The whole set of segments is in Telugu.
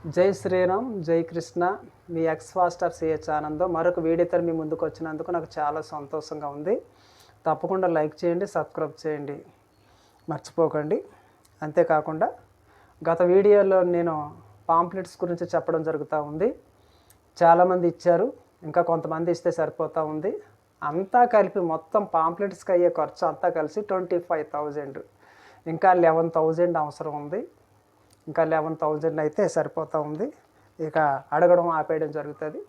జై శ్రీరామ్, జై కృష్ణ. మీ ఎక్స్ ఫాస్టర్ సిహెచ్ ఆనందం మరొక వీడియోతో మీ ముందుకు వచ్చినందుకు నాకు చాలా సంతోషంగా ఉంది. తప్పకుండా లైక్ చేయండి, సబ్స్క్రైబ్ చేయండి, మర్చిపోకండి. అంతేకాకుండా గత వీడియోలో నేను పాంప్లెట్స్ గురించి చెప్పడం జరుగుతూ ఉంది. చాలామంది ఇచ్చారు, ఇంకా కొంతమంది ఇస్తే సరిపోతూ ఉంది. అంతా కలిపి మొత్తం పాంప్లెట్స్కి అయ్యే ఖర్చు అంతా కలిసి 25,000. ఇంకా 11,000 అవసరం ఉంది. ఇంకా 11,000 అయితే సరిపోతూ ఉంది. ఇక అడగడం ఆపేయడం జరుగుతుంది.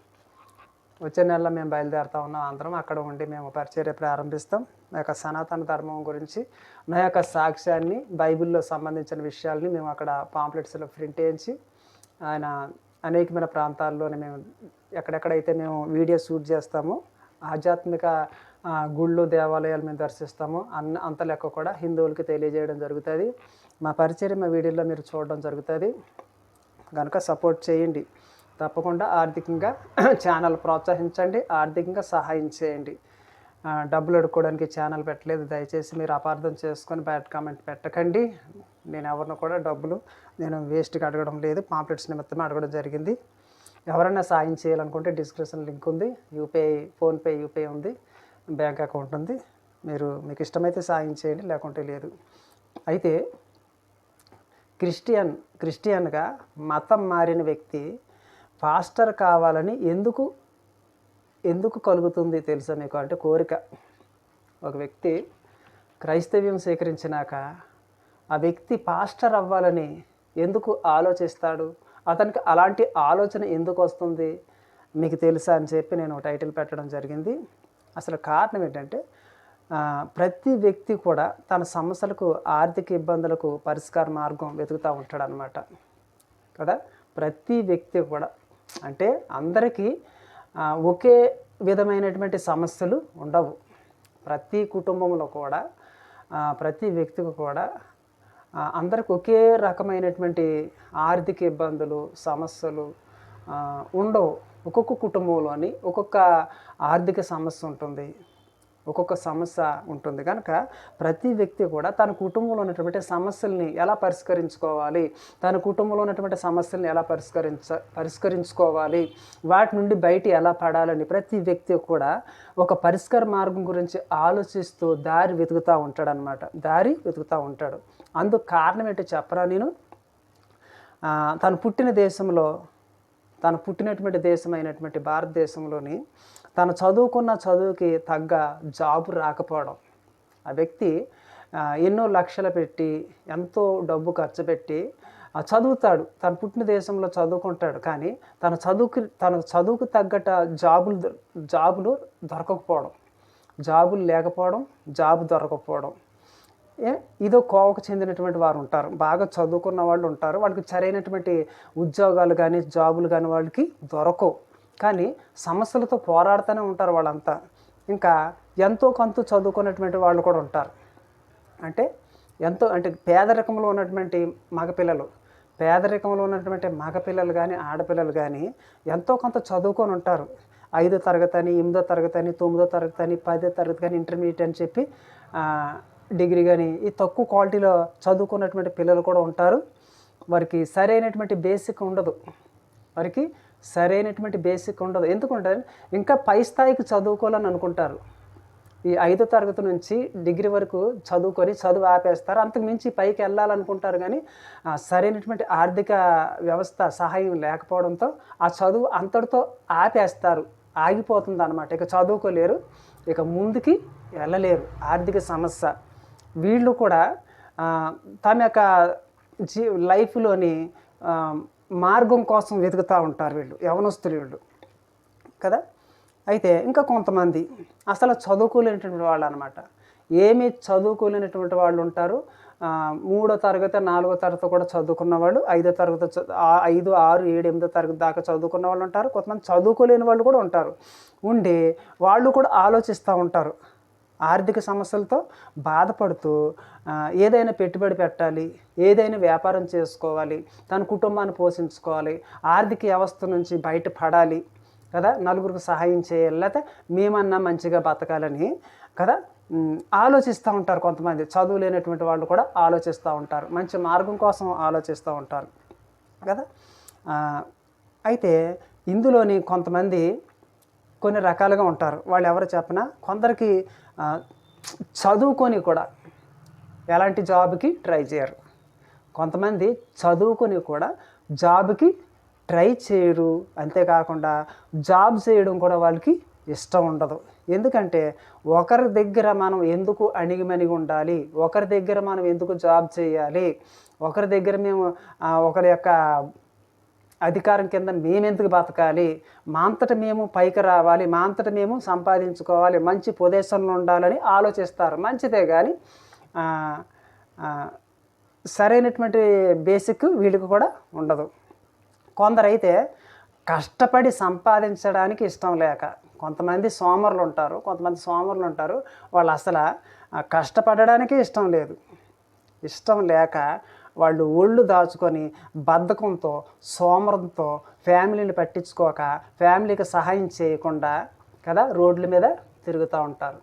వచ్చే నెలలో మేము బయలుదేరుతా ఉన్నాం. అందరం అక్కడ ఉండి మేము పరిచర్య ప్రారంభిస్తాం. నా యొక్క సనాతన ధర్మం గురించి, నా యొక్క సాక్ష్యాన్ని, బైబిల్లో సంబంధించిన విషయాల్ని మేము అక్కడ పాంప్లెట్స్లో ప్రింట్ చేయించి ఆయన అనేకమైన ప్రాంతాల్లోనే మేము ఎక్కడెక్కడైతే మేము వీడియో షూట్ చేస్తామో ఆధ్యాత్మిక గుళ్ళు, దేవాలయాలు మేము దర్శిస్తాము అంత లెక్క కూడా హిందువులకి తెలియజేయడం జరుగుతుంది. మా పరిచర్య మా వీడియోలో మీరు చూడడం జరుగుతుంది. కనుక సపోర్ట్ చేయండి. తప్పకుండా ఆర్థికంగా ఛానల్ ప్రోత్సహించండి, ఆర్థికంగా సహాయం చేయండి. డబ్బులు అడుక్కోవడానికి ఛానల్ పెట్టలేదు. దయచేసి మీరు అపార్థం చేసుకొని బ్యాడ్ కామెంట్ పెట్టకండి. నేను ఎవరిని కూడా డబ్బులు నేను వేస్ట్గా అడగడం లేదు. పాంప్లెట్స్ నిమిత్తమే అడగడం జరిగింది. ఎవరైనా సాయం చేయాలనుకుంటే డిస్క్రిప్షన్ లింక్ ఉంది. యూపీఐ, ఫోన్పే, యూపీఐ ఉంది, బ్యాంక్ అకౌంట్ ఉంది. మీకు ఇష్టమైతే సాయం చేయండి, లేకుంటే లేదు. అయితే క్రిస్టియన్గా మతం మారిన వ్యక్తి పాస్టర్ కావాలని ఎందుకు కలుగుతుంది తెలుసా మీకు? అంటే కోరిక. ఒక వ్యక్తి క్రైస్తవ్యం స్వీకరించినాక ఆ వ్యక్తి పాస్టర్ అవ్వాలని ఎందుకు ఆలోచిస్తాడు? అతనికి అలాంటి ఆలోచన ఎందుకు వస్తుంది మీకు తెలుసా అని చెప్పి నేను టైటిల్ పెట్టడం జరిగింది. అసలు కారణం ఏంటంటే ప్రతి వ్యక్తి కూడా తన సమస్యలకు, ఆర్థిక ఇబ్బందులకు పరిష్కార మార్గం వెతుకుతూ ఉంటాడు అన్నమాట కదా. ప్రతి వ్యక్తి కూడా అంటే అందరికీ ఒకే విధమైనటువంటి సమస్యలు ఉండవు. ప్రతి కుటుంబంలో కూడా ప్రతి వ్యక్తికి కూడా అందరికి ఒకే రకమైనటువంటి ఆర్థిక ఇబ్బందులు, సమస్యలు ఉండవు. ఒక్కొక్క కుటుంబంలోని ఒక్కొక్క ఆర్థిక సమస్య ఉంటుంది, ఒక్కొక్క సమస్య ఉంటుంది. కనుక ప్రతి వ్యక్తి కూడా తన కుటుంబంలో ఉన్నటువంటి సమస్యల్ని ఎలా పరిష్కరించుకోవాలి, తన కుటుంబంలో ఉన్నటువంటి సమస్యల్ని ఎలా పరిష్కరించుకోవాలి, వాటి నుండి బయట ఎలా పడాలని ప్రతి వ్యక్తి కూడా ఒక పరిష్కార మార్గం గురించి ఆలోచిస్తూ దారి వెతుకుతూ ఉంటాడనమాట. దారి వెతుకుతూ ఉంటాడు. అందుకు కారణం ఏంటో చెప్పరా నేను? తను పుట్టినటువంటి దేశం అయినటువంటి భారతదేశంలోని తను చదువుకున్న చదువుకి తగ్గ జాబు రాకపోవడం. ఆ వ్యక్తి ఎన్నో లక్షలు పెట్టి, ఎంతో డబ్బు ఖర్చు పెట్టి చదువుతాడు. తను పుట్టిన దేశంలో చదువుకుంటాడు. కానీ తన చదువుకు తగ్గట్టు జాబులు దొరకకపోవడం, జాబులు లేకపోవడం, జాబు దొరకకపోవడం. ఇదో కోవకు చెందినటువంటి వారు ఉంటారు. బాగా చదువుకున్న వాళ్ళు ఉంటారు. వాళ్ళకి సరైనటువంటి ఉద్యోగాలు కానీ, జాబులు కానీ వాళ్ళకి దొరకవు. కానీ సమస్యలతో పోరాడుతూనే ఉంటారు వాళ్ళంతా. ఇంకా ఎంతో కొంత చదువుకున్నటువంటి వాళ్ళు కూడా ఉంటారు. అంటే పేదరికంలో ఉన్నటువంటి మగపిల్లలు కానీ, ఆడపిల్లలు కానీ ఎంతో కొంత చదువుకొని ఉంటారు. 5వ తరగతి అని, 8వ తరగతి అని, 9వ తరగతి అని, 10వ తరగతి కానీ, ఇంటర్మీడియట్ అని చెప్పి డిగ్రీ కానీ ఈ తక్కువ క్వాలిటీలో చదువుకున్నటువంటి పిల్లలు కూడా ఉంటారు. వారికి సరైనటువంటి బేసిక్ ఉండదు. ఎందుకంటే ఇంకా పై స్థాయికి చదువుకోవాలని అనుకుంటారు. ఈ 5వ తరగతి నుంచి డిగ్రీ వరకు చదువు ఆపేస్తారు. అంతకు మించి పైకి వెళ్ళాలనుకుంటారు. కానీ సరైనటువంటి ఆర్థిక వ్యవస్థ సహాయం లేకపోవడంతో ఆ చదువు అంతటితో ఆపేస్తారు. ఆగిపోతుంది అన్నమాట. ఇక చదువుకోలేరు, ఇక ముందుకి వెళ్ళలేరు. ఆర్థిక సమస్య. వీళ్ళు కూడా తమ యొక్క లైఫ్లోని మార్గం కోసం వెతుకుతూ ఉంటారు వీళ్ళు, యవనస్తులు కదా. అయితే ఇంకా కొంతమంది అసలు చదువుకోలేనటువంటి వాళ్ళు అనమాట. ఏమీ చదువుకోలేనటువంటి వాళ్ళు ఉంటారు. 3వ తరగతి, 4వ తరగతి కూడా చదువుకున్న వాళ్ళు, 5వ తరగతి 5, 6, 7, 8వ తరగతి దాకా చదువుకున్న వాళ్ళు ఉంటారు. కొంతమంది చదువుకోలేని వాళ్ళు కూడా ఉంటారు. వాళ్ళు కూడా ఆలోచిస్తూ ఉంటారు. ఆర్థిక సమస్యలతో బాధపడుతూ ఏదైనా పెట్టుబడి పెట్టాలి, ఏదైనా వ్యాపారం చేసుకోవాలి, తన కుటుంబాన్ని పోషించుకోవాలి, ఆర్థిక వ్యవస్థ నుంచి బయటపడాలి కదా, నలుగురికి సహాయం చేయాలి, లేకపోతే మేమన్నా మంచిగా బతకాలని కదా ఆలోచిస్తూ ఉంటారు. కొంతమంది చదువు లేనటువంటి వాళ్ళు కూడా ఆలోచిస్తూ ఉంటారు. మంచి మార్గం కోసం ఆలోచిస్తూ ఉంటారు కదా. అయితే ఇందులోని కొంతమంది కొన్ని రకాలుగా ఉంటారు. వాళ్ళు ఎవరు చెప్పనా, కొందరికి చదువుకొని కూడా ఎలాంటి జాబ్కి ట్రై చేయరు. కొంతమంది చదువుకొని కూడా జాబ్కి ట్రై చేయరు. అంతేకాకుండా జాబ్ చేయడం కూడా వాళ్ళకి ఇష్టం ఉండదు. ఎందుకంటే ఒకరి దగ్గర మనం ఎందుకు అణిగిమణిగి ఉండాలి, ఒకరి దగ్గర మనం ఎందుకు జాబ్ చేయాలి, ఒకరి దగ్గర మేము ఒకరి యొక్క అధికారం కింద మేమెందుకు బతకాలి, మా అంతట మేము పైకి రావాలి, మా అంతట మేము సంపాదించుకోవాలి, మంచి పొజిషన్లో ఉండాలని ఆలోచిస్తారు. మంచిదే, కానీ సరైనటువంటి బేసిక్ వీళ్ళకి కూడా ఉండదు. కొందరైతే కష్టపడి సంపాదించడానికి ఇష్టం లేక, కొంతమంది సోమరులు ఉంటారు, వాళ్ళు అసలు కష్టపడడానికి ఇష్టం లేదు. ఇష్టం లేక వాళ్ళు ఒళ్ళు దాచుకొని బద్ధకంతో, సోమరంతో, ఫ్యామిలీని పట్టించుకోక, ఫ్యామిలీకి సహాయం చేయకుండా కదా రోడ్ల మీద తిరుగుతూ ఉంటారు.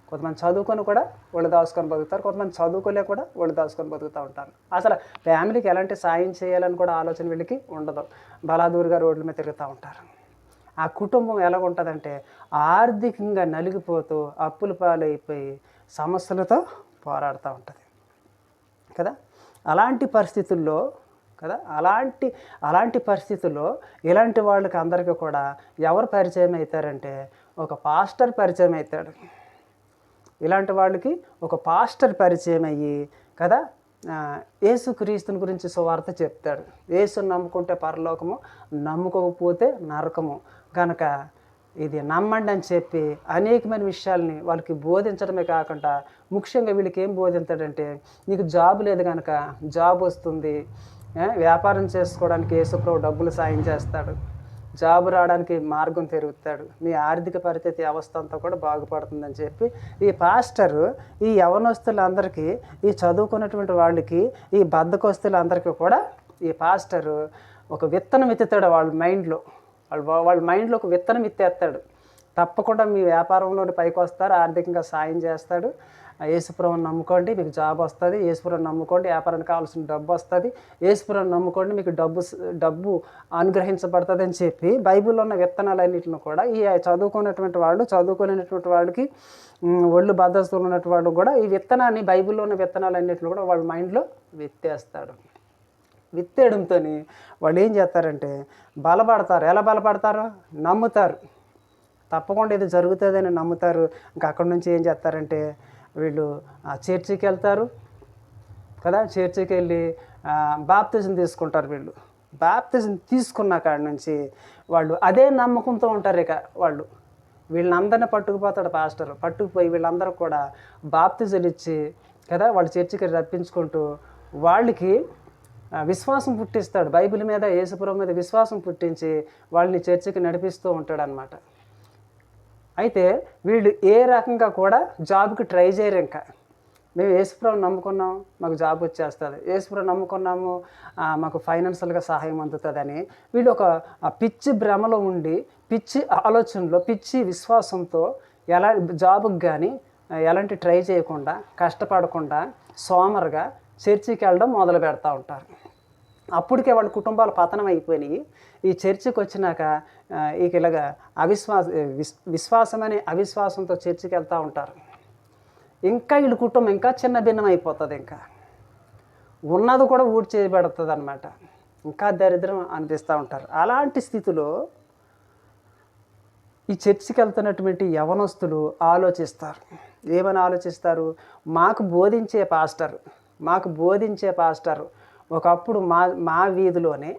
కొంతమంది చదువుకొని కూడా ఒళ్ళు దాచుకొని బతుకుతారు, కొంతమంది చదువుకోలే కూడా ఒళ్ళు దాచుకొని బతుకుతూ ఉంటారు. అసలు ఫ్యామిలీకి ఎలాంటి సాయం చేయాలని కూడా ఆలోచన వీళ్ళకి ఉండదు. బలాదూరుగా రోడ్ల మీద తిరుగుతూ ఉంటారు. ఆ కుటుంబం ఎలాగుంటుందంటే ఆర్థికంగా నలిగిపోతూ అప్పుల పాలైపోయి సమస్యలతో పోరాడుతూ ఉంటుంది కదా. అలాంటి పరిస్థితుల్లో ఇలాంటి వాళ్ళకి అందరికీ కూడా ఎవరు పరిచయం అవుతారంటే ఒక పాస్టర్ పరిచయం అవుతాడు. ఇలాంటి వాళ్ళకి ఒక పాస్టర్ పరిచయం అయ్యి కదా యేసుక్రీస్తుని గురించి సువార్త చెప్తాడు. యేసుని నమ్ముకుంటే పరలోకము, నమ్ముకోకపోతే నరకము కనుక ఇది నమ్మండి అని చెప్పి అనేకమైన విషయాల్ని వాళ్ళకి బోధించడమే కాకుండా ముఖ్యంగా వీళ్ళకి ఏం బోధించాడంటే, నీకు జాబ్ లేదు కనుక జాబ్ వస్తుంది, వ్యాపారం చేసుకోవడానికి యేసుప్రభు డబ్బులు సాయం చేస్తాడు, జాబ్ రావడానికి మార్గం తెరుగుతాడు, మీ ఆర్థిక పరిస్థితి అవస్థ అంతా కూడా బాగుపడుతుందని చెప్పి ఈ పాస్టరు ఈ యవనస్తులందరికీ, ఈ చదువుకున్నటువంటి వాళ్ళకి, ఈ బద్ధకస్తులందరికీ కూడా ఈ పాస్టరు ఒక విత్తనం ఎత్తుతాడు. వాళ్ళ మైండ్లో ఒక విత్తనం ఎత్తేస్తాడు. తప్పకుండా మీ వ్యాపారంలో పైకి వస్తారు, ఆర్థికంగా సాయం చేస్తాడు, యేసుప్రభుని నమ్ముకోండి మీకు జాబ్ వస్తుంది, యేసుప్రభుని నమ్ముకోండి వ్యాపారానికి కావాల్సిన డబ్బు వస్తుంది, యేసుప్రభుని నమ్ముకోండి మీకు డబ్బు అనుగ్రహించబడుతుంది అని చెప్పి బైబిల్లో ఉన్న విత్తనాలన్నింటిని కూడా ఈ చదువుకునేటువంటి వాళ్ళకి ఒళ్ళు బద్దస్తులు ఉన్నటువంటి వాళ్ళు కూడా ఈ విత్తనాన్ని, బైబిల్లో ఉన్న విత్తనాలన్నింటిని కూడా వాళ్ళ మైండ్లో విత్తేస్తాడు. విత్తేయడంతో వాళ్ళు ఏం చేస్తారంటే బలపడతారు. ఎలా బలపడతారు? నమ్ముతారు. తప్పకుండా ఇది జరుగుతుందని నమ్ముతారు. ఇంకా అక్కడి నుంచి ఏం చేస్తారంటే వీళ్ళు చర్చికి వెళ్తారు కదా. చర్చికి వెళ్ళి బాప్తిజం తీసుకుంటారు. బాప్తిజం తీసుకున్న కాడి నుంచి వాళ్ళు అదే నమ్మకంతో ఉంటారు. ఇక వీళ్ళందరినీ పట్టుకుపోతాడు పాస్టర్. పట్టుకుపోయి వీళ్ళందరూ కూడా బాప్తిజాలు ఇచ్చి కదా వాళ్ళ చర్చికి రప్పించుకుంటూ వాళ్ళకి విశ్వాసం పుట్టిస్తాడు. బైబిల్ మీద, యేసుప్రభు మీద విశ్వాసం పుట్టించి వాళ్ళని చర్చికి నడిపిస్తూ ఉంటాడు అన్నమాట. అయితే వీళ్ళు ఏ రకంగా కూడా జాబ్కి ట్రై చేయరు. ఇంకా మేము యేసుప్రభుని నమ్ముకున్నాం, మాకు జాబ్ వచ్చేస్తుంది, యేసుప్రభుని నమ్ముకున్నాము, మాకు ఫైనాన్షియల్గా సహాయం అందుతుందని వీళ్ళు ఒక పిచ్చి భ్రమలో ఉండి, పిచ్చి ఆలోచనలో, పిచ్చి విశ్వాసంతో జాబ్కి కానీ ఎలాంటి ట్రై చేయకుండా, కష్టపడకుండా, సోమరుగా చర్చికి వెళ్ళడం మొదలు పెడతా ఉంటారు. అప్పటికే వాళ్ళ కుటుంబాలు పతనం అయిపోయినాయి. ఈ చర్చికి వచ్చినాక ఇక ఇలాగా విశ్వాసమనే అవిశ్వాసంతో చర్చికి వెళ్తూ ఉంటారు. ఇంకా వీళ్ళ కుటుంబం ఇంకా చిన్న భిన్నం అయిపోతుంది. ఇంకా ఉన్నది కూడా ఊడి చేయబడుతుంది అన్నమాట. ఇంకా దరిద్రం అనిపిస్తూ ఉంటారు. అలాంటి స్థితిలో ఈ చర్చికి వెళ్తున్నటువంటి యవనస్తులు ఆలోచిస్తారు. ఏమని ఆలోచిస్తారు? మాకు బోధించే పాస్టర్ ఒకప్పుడు మా వీధిలోనే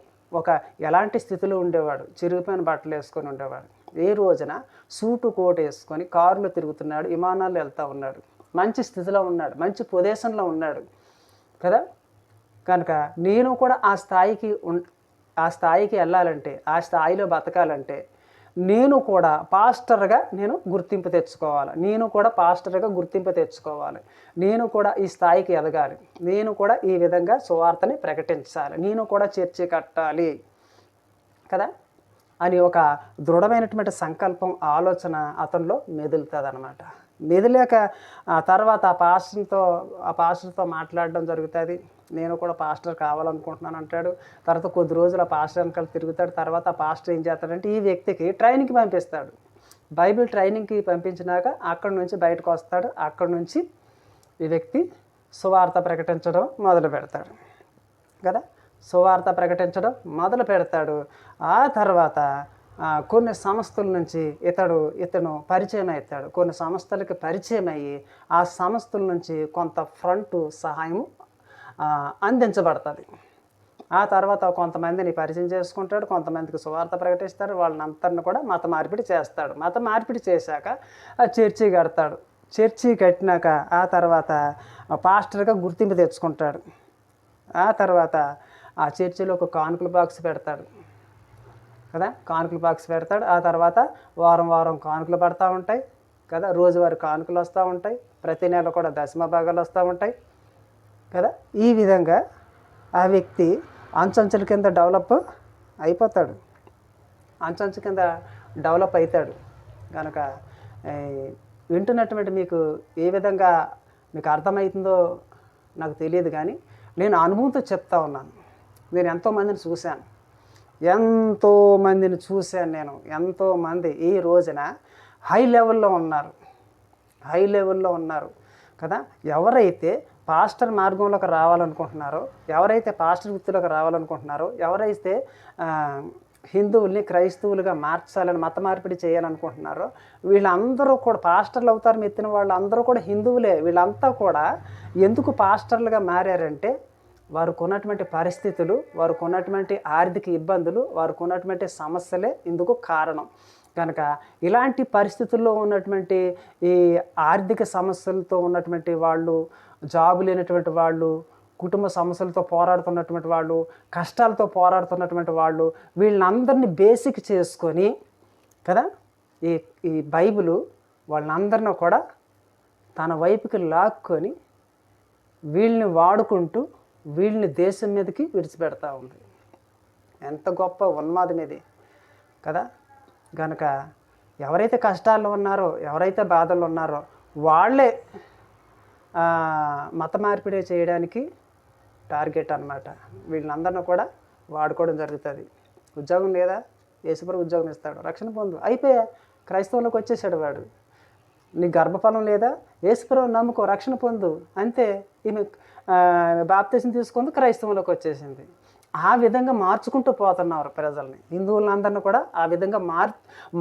ఎలాంటి స్థితిలో ఉండేవాడు, చిరిగిపోయిన బట్టలు వేసుకొని ఉండేవాడు. ఏ రోజున సూటు కోట్ వేసుకొని కారులో తిరుగుతున్నాడు, విమానాల్లో వెళ్తూ ఉన్నాడు, మంచి స్థితిలో ఉన్నాడు, మంచి పొజిషన్లో ఉన్నాడు కదా. కనుక నేను కూడా ఆ స్థాయికి వెళ్ళాలంటే, ఆ స్థాయిలో బతకాలంటే నేను కూడా పాస్టర్గా గుర్తింపు తెచ్చుకోవాలి, నేను కూడా ఈ స్థాయికి ఎదగాలి, నేను కూడా ఈ విధంగా సువార్తని ప్రకటించాలి, నేను కూడా చర్చి కట్టాలి కదా అని ఒక దృఢమైనటువంటి సంకల్పం, ఆలోచన అతనిలో మెదులుతుంది అన్నమాట. మెదిలేక ఆ తర్వాత ఆ పాస్టర్తో మాట్లాడడం జరుగుతుంది. నేను కూడా పాస్టర్ కావాలనుకుంటున్నాను అంటాడు. తర్వాత కొద్ది రోజులు ఆ పాస్టర్ వెనకాల తిరుగుతాడు. తర్వాత ఆ పాస్టర్ ఏం చేస్తాడంటే ఈ వ్యక్తికి ట్రైనింగ్కి పంపిస్తాడు. బైబిల్ ట్రైనింగ్కి పంపించినాక అక్కడి నుంచి బయటకు వస్తాడు. అక్కడి నుంచి ఈ వ్యక్తి సువార్త ప్రకటించడం మొదలు పెడతాడు కదా. సువార్త ప్రకటించడం మొదలు పెడతాడు. ఆ తర్వాత కొన్ని సంస్థల నుంచి ఇతను పరిచయం అవుతాడు. కొన్ని సంస్థలకి పరిచయం అయ్యి ఆ సంస్థల నుంచి కొంత ఫ్రంట్ సహాయం అందించబడుతుంది. ఆ తర్వాత కొంతమందిని పరిచయం చేసుకుంటాడు, కొంతమందికి సువార్త ప్రకటిస్తాడు, వాళ్ళనందరిని కూడా మత మార్పిడి చేస్తాడు. మత మార్పిడి చేశాక ఆ చర్చి కడతాడు. చర్చి కట్టినాక ఆ తర్వాత పాస్టర్గా గుర్తింపు తెచ్చుకుంటాడు. ఆ తర్వాత ఆ చర్చిలో ఒక కానుకల బాక్స్ పెడతాడు కదా. కానుకల బాక్స్ పెడతాడు. ఆ తర్వాత వారం వారం కానుకలు పడతా ఉంటాయి కదా. రోజువారీ కానుకలు వస్తూ ఉంటాయి. ప్రతి నెల కూడా దశమ భాగాలు వస్తూ ఉంటాయి కదా. ఈ విధంగా ఆ వ్యక్తి అంచెంచెల కింద డెవలప్ అయిపోతాడు. అంచెంచె కింద డెవలప్ అవుతాడు కనుక వింటున్నటువంటి మీకు ఏ విధంగా మీకు అర్థమవుతుందో నాకు తెలియదు, కానీ నేను అనుభవంతో చెప్తా ఉన్నాను. నేను ఎంతోమందిని చూశాను. నేను ఎంతోమంది ఈ రోజున హై లెవెల్లో ఉన్నారు కదా. ఎవరైతే పాస్టర్ మార్గంలోకి రావాలనుకుంటున్నారో, ఎవరైతే పాస్టర్ వృత్తిలోకి రావాలనుకుంటున్నారో, ఎవరైతే హిందువుల్ని క్రైస్తవులుగా మార్చాలని మత మార్పిడి చేయాలనుకుంటున్నారో వీళ్ళందరూ కూడా పాస్టర్లు అవుతారు. ఎత్తిన వాళ్ళు అందరూ కూడా హిందువులే. వీళ్ళంతా కూడా ఎందుకు పాస్టర్లుగా మారారంటే వారికి ఉన్నటువంటి పరిస్థితులు, వారికి ఉన్నటువంటి ఆర్థిక ఇబ్బందులు, వారికి ఉన్నటువంటి సమస్యలే ఇందుకు కారణం. కనుక ఇలాంటి పరిస్థితుల్లో ఉన్నటువంటి ఈ ఆర్థిక సమస్యలతో ఉన్నటువంటి వాళ్ళు, జాబు లేనటువంటి వాళ్ళు, కుటుంబ సమస్యలతో పోరాడుతున్నటువంటి వాళ్ళు, కష్టాలతో పోరాడుతున్నటువంటి వాళ్ళు, వీళ్ళందరినీ బేసిక్ చేసుకొని కదా ఈ బైబిలు వాళ్ళందరినీ కూడా తన వైపుకి లాక్కొని వీళ్ళని వాడుకుంటూ వీళ్ళని దేశం మీదకి విడిచిపెడతా ఉంది. ఎంత గొప్ప ఉన్మాదం ఇది కదా. కనుక ఎవరైతే కష్టాల్లో ఉన్నారో, ఎవరైతే బాధల్లో ఉన్నారో వాళ్ళే మత మార్పిడి చేయడానికి టార్గెట్ అన్నమాట. వీళ్ళందరినీ కూడా వాడుకోవడం జరుగుతుంది. ఉద్యోగం లేదా, యేసుప్రభు ఉద్యోగం ఇస్తాడు, రక్షణ పొందు, అయిపోయా, క్రైస్తవంలోకి వచ్చేసాడు వాడు. నీ గర్భఫలం లేదా, యేసుప్రభు నమ్ముకో, రక్షణ పొందు, అంతే. ఈమె బాప్తిసం తీసుకుంది, క్రైస్తవంలోకి వచ్చేసింది. ఆ విధంగా మార్చుకుంటూ పోతున్నారు ప్రజల్ని, హిందువులందరినీ కూడా ఆ విధంగా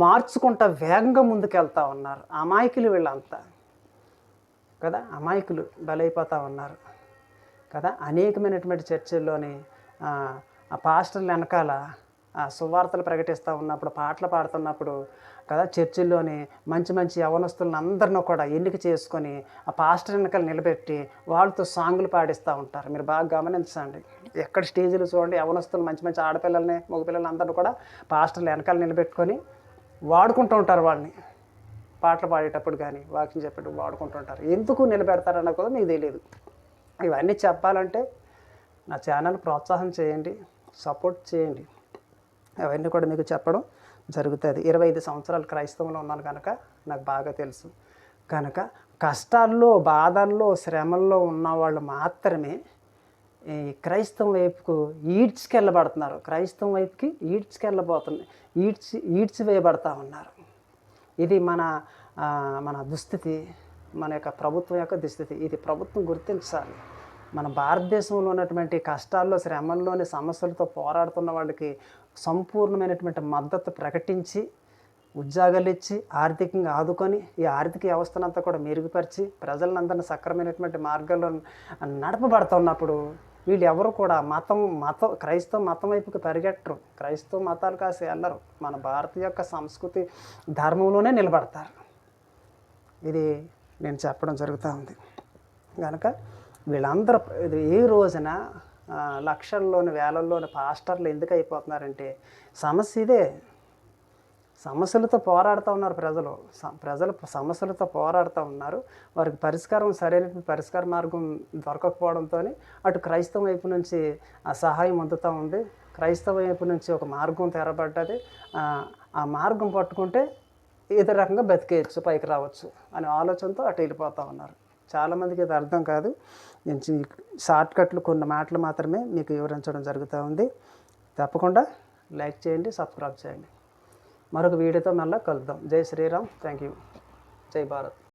మార్చుకుంటూ వేగంగా ముందుకెళ్తూ ఉన్నారు. అమాయకులు వీళ్ళంతా కదా, అమాయకులు బలైపోతూ ఉన్నారు కదా. అనేకమైనటువంటి చర్చిల్లోని ఆ పాస్టర్ల వెనకాల సువార్తలు ప్రకటిస్తూ ఉన్నప్పుడు, పాటలు పాడుతున్నప్పుడు కదా, చర్చిల్లోని మంచి మంచి యవనస్తులను అందరినూ కూడా ఎన్నిక చేసుకొని ఆ పాస్టర్ వెనకాల నిలబెట్టి వాళ్ళతో సాంగులు పాడిస్తూ ఉంటారు. మీరు బాగా గమనించండి, ఎక్కడ స్టేజీలు చూడండి, యవనస్తులు మంచి మంచి ఆడపిల్లల్ని మగపిల్లల్ని అందరినీ కూడా పాస్టర్లు వెనకాల నిలబెట్టుకొని వాడుకుంటూ ఉంటారు. వాళ్ళని పాటలు పాడేటప్పుడు కానీ వాక్యం చెప్పేటప్పుడు వాడుకుంటూ ఉంటారు. ఎందుకు నిలబెడతారన్న కూడా మీకు తెలియదు. ఇవన్నీ చెప్పాలంటే నా ఛానల్ ప్రోత్సాహం చేయండి, సపోర్ట్ చేయండి. అవన్నీ కూడా మీకు చెప్పడం జరుగుతుంది. 25 సంవత్సరాలు క్రైస్తవంలో ఉన్నాను కనుక నాకు బాగా తెలుసు. కనుక కష్టాల్లో, బాధల్లో, శ్రమల్లో ఉన్నవాళ్ళు మాత్రమే ఈ క్రైస్తవం వైపుకు ఈడ్చుకెళ్ళబడుతున్నారు. క్రైస్తవం వైపుకి ఈడ్చివేయబడతా ఉన్నారు. ఇది మన దుస్థితి, మన యొక్క ప్రభుత్వం యొక్క దుస్థితి. ఇది ప్రభుత్వం గుర్తించాలి. మన భారతదేశంలో ఉన్నటువంటి కష్టాల్లో, శ్రమల్లోని సమస్యలతో పోరాడుతున్న వాళ్ళకి సంపూర్ణమైనటువంటి మద్దతు ప్రకటించి, ఉద్యోగాలు ఇచ్చి, ఆర్థికంగా ఆదుకొని, ఈ ఆర్థిక వ్యవస్థనంతా కూడా మెరుగుపరిచి, ప్రజలందరినీ సక్రమైనటువంటి మార్గాల్లో నడపబడుతున్నప్పుడు వీళ్ళు ఎవరు కూడా క్రైస్తవ మతం వైపుకి పరిగెట్టరు, క్రైస్తవ మతాలు కాసి వెళ్ళరు. మన భారత యొక్క సంస్కృతి ధర్మంలోనే నిలబడతారు. ఇది నేను చెప్పడం జరుగుతూ ఉంది. కనుక వీళ్ళందరూ ఈ రోజున లక్షల్లోని వేలల్లోని పాస్టర్లు ఎందుకు అయిపోతున్నారంటే సమస్య ఇదే. సమస్యలతో పోరాడుతూ ఉన్నారు ప్రజలు సమస్యలతో పోరాడుతూ ఉన్నారు. వారికి సరైన పరిష్కార మార్గం దొరకకపోవడంతో అటు క్రైస్తవం వైపు నుంచి ఆ సహాయం అందుతూ ఉంది. క్రైస్తవ వైపు నుంచి ఒక మార్గం తెరబడ్డది. ఆ మార్గం పట్టుకుంటే ఏదో రకంగా బతికేయచ్చు, పైకి రావచ్చు అనే ఆలోచనతో అటు వెళ్ళిపోతూ ఉన్నారు. చాలామందికి ఇది అర్థం కాదు. నేను షార్ట్కట్లు కొన్ని మాటలు మాత్రమే మీకు వివరించడం జరుగుతూ ఉంది. తప్పకుండా లైక్ చేయండి, సబ్స్క్రైబ్ చేయండి. మరొక వీడియోతో మళ్ళీ కలుద్దాం. జై శ్రీరామ్. Thank you. జై భారత్.